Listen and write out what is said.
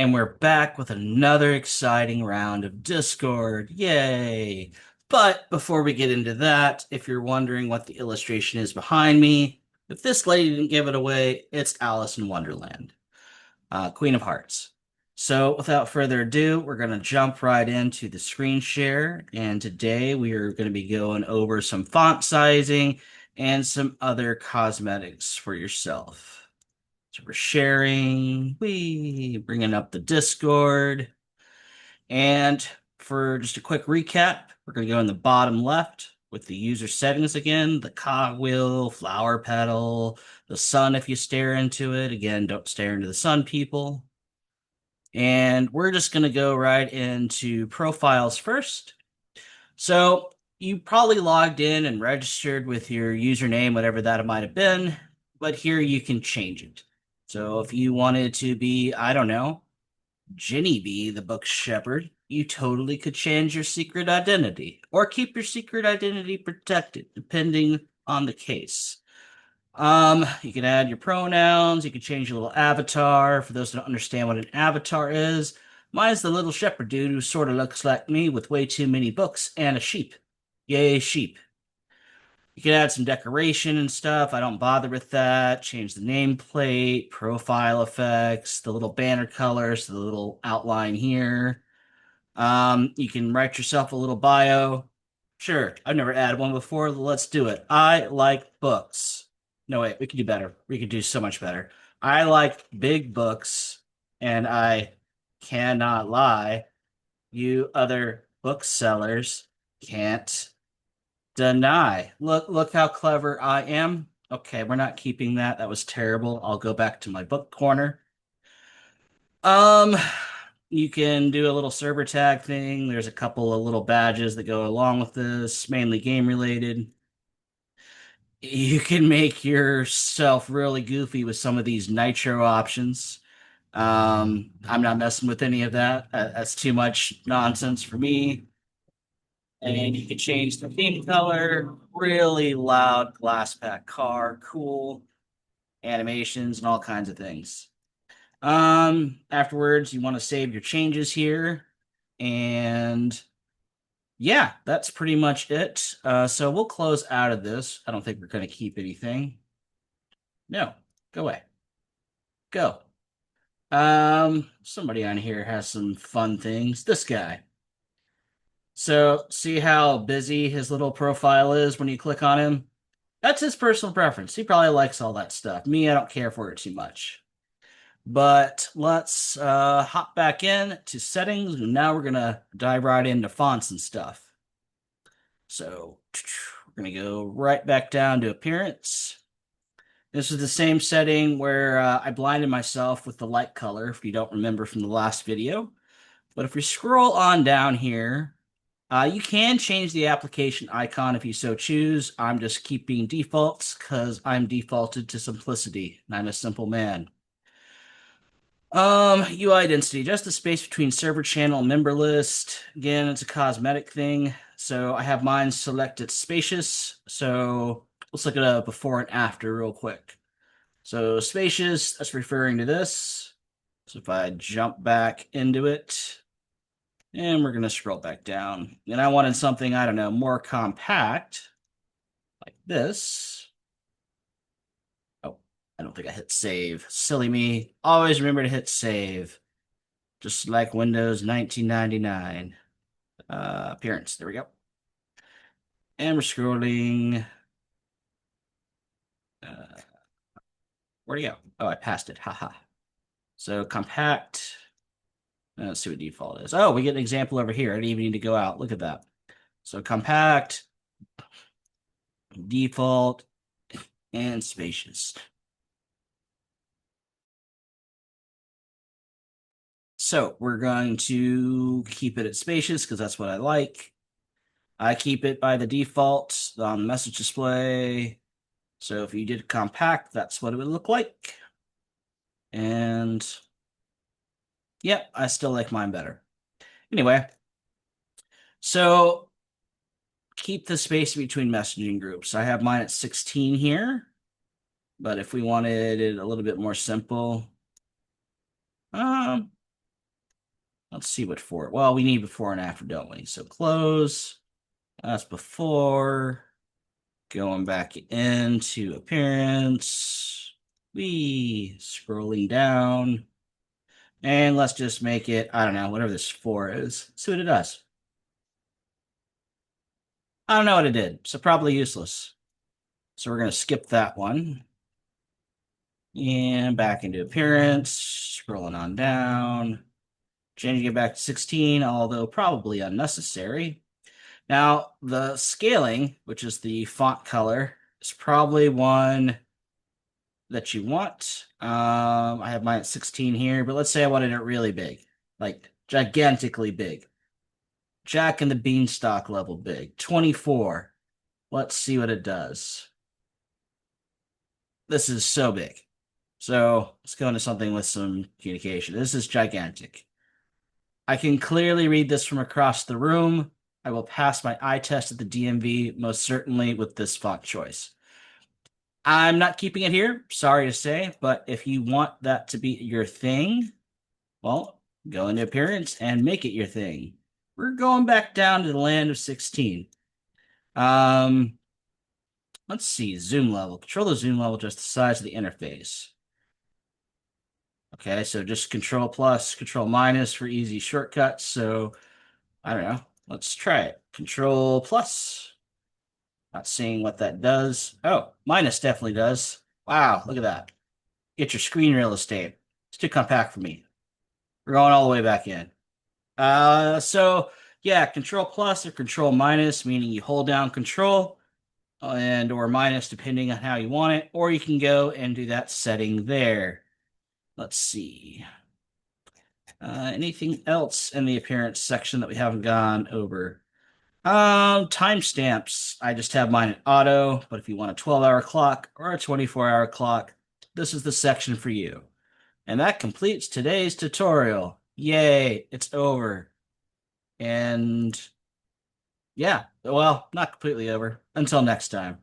And we're back with another exciting round of Discord. Yay! But before we get into that, if you're wondering what the illustration is behind me, if this lady didn't give it away, it's Alice in Wonderland, Queen of Hearts. So without further ado, we're going to jump right into the screen share. And today we are going to be going over some font sizing and some other cosmetics for yourself. So we're sharing, we bringing up the Discord. And for just a quick recap, we're going to go in the bottom left with the user settings again, the cogwheel, flower petal, the sun if you stare into it. Again, don't stare into the sun, people. And we're just going to go right into profiles first. So you probably logged in and registered with your username, whatever that might have been, but here you can change it. So if you wanted to be, I don't know, Ginny Bee, the book shepherd, you totally could change your secret identity or keep your secret identity protected, depending on the case. You can add your pronouns, you can change your little avatar. For those who don't understand what an avatar is, mine's the little shepherd dude who sort of looks like me with way too many books and a sheep. Yay, sheep. You can add some decoration and stuff. I don't bother with that. Change the nameplate, profile effects, the little banner colors, the little outline here. You can write yourself a little bio. Sure, I've never added one before. Let's do it. I like books. No, wait, we could do better. We could do so much better. I like big books, and I cannot lie. You other booksellers can't deny. Look how clever I am. Okay, we're not keeping that. That was terrible. I'll go back to my book corner. Um, you can do a little server tag thing. There's a couple of little badges that go along with this, mainly game related. You can make yourself really goofy with some of these nitro options. I'm not messing with any of that. That's too much nonsense for me. And you can change the theme color, really loud glass pack car, cool animations and all kinds of things. Afterwards, you want to save your changes here. And yeah, that's pretty much it. So we'll close out of this. I don't think we're going to keep anything. No, go away. Go. Somebody on here has some fun things. This guy. So see how busy his little profile is when you click on him? That's his personal preference. He probably likes all that stuff. Me, I don't care for it too much. But let's hop back in to settings. And now we're going to dive right into fonts and stuff. So we're going to go right back down to appearance. This is the same setting where I blinded myself with the light color, if you don't remember from the last video. But if we scroll on down here, you can change the application icon if you so choose. I'm just keeping defaults because I'm defaulted to simplicity, and I'm a simple man. UI density, just the space between server channel and member list. Again, it's a cosmetic thing. So I have mine selected spacious. So let's look at a before and after real quick. So spacious, that's referring to this. So if I jump back into it, and we're going to scroll back down. And I wanted something, I don't know, more compact, like this. Oh, I don't think I hit save. Silly me. Always remember to hit save. Just like Windows 1999. Appearance. There we go. And we're scrolling. Uh, where'd he go? Oh, I passed it. Haha. So compact. Let's see what default is. Oh, we get an example over here. I didn't even need to go out. Look at that. So compact, default, and spacious. So we're going to keep it at spacious because that's what I like. I keep it by the default on the message display. So if you did compact, that's what it would look like. And yeah, I still like mine better. Anyway, so keep the space between messaging groups. I have mine at 16 here, but if we wanted it a little bit more simple, um, Let's see what for. Well, we need before and after, don't we? So close. That's before. Going back into appearance. We scrolling down. And let's just make it, I don't know, whatever this 4 is. See what it does. I don't know what it did, so probably useless. So we're going to skip that one. And back into appearance, scrolling on down. Changing it back to 16, although probably unnecessary. Now, the scaling, which is the font color, is probably one that you want. I have mine at 16 here, but let's say I wanted it really big, like gigantically big. Jack and the Beanstalk level big. 24. Let's see what it does. This is so big. So let's go into something with some communication. This is gigantic. I can clearly read this from across the room. I will pass my eye test at the DMV most certainly with this font choice. I'm not keeping it here, sorry to say, but if you want that to be your thing, well, go into appearance and make it your thing. We're going back down to the land of 16. Um, let's see, zoom level. Control the zoom level, just the size of the interface. Okay, so just control plus, control minus for easy shortcuts. So I don't know. Let's try it. Control plus. Not seeing what that does. Oh, minus definitely does. Wow, look at that. Get your screen real estate. It's too compact for me. We're going all the way back in. So yeah, control plus or control minus, meaning you hold down control and or minus depending on how you want it, or you can go and do that setting there. Let's see. Anything else in the appearance section that we haven't gone over? Timestamps. I just have mine at auto, but if you want a 12-hour clock or a 24-hour clock, this is the section for you. And that completes today's tutorial. Yay, it's over. And yeah, well, not completely over. Until next time.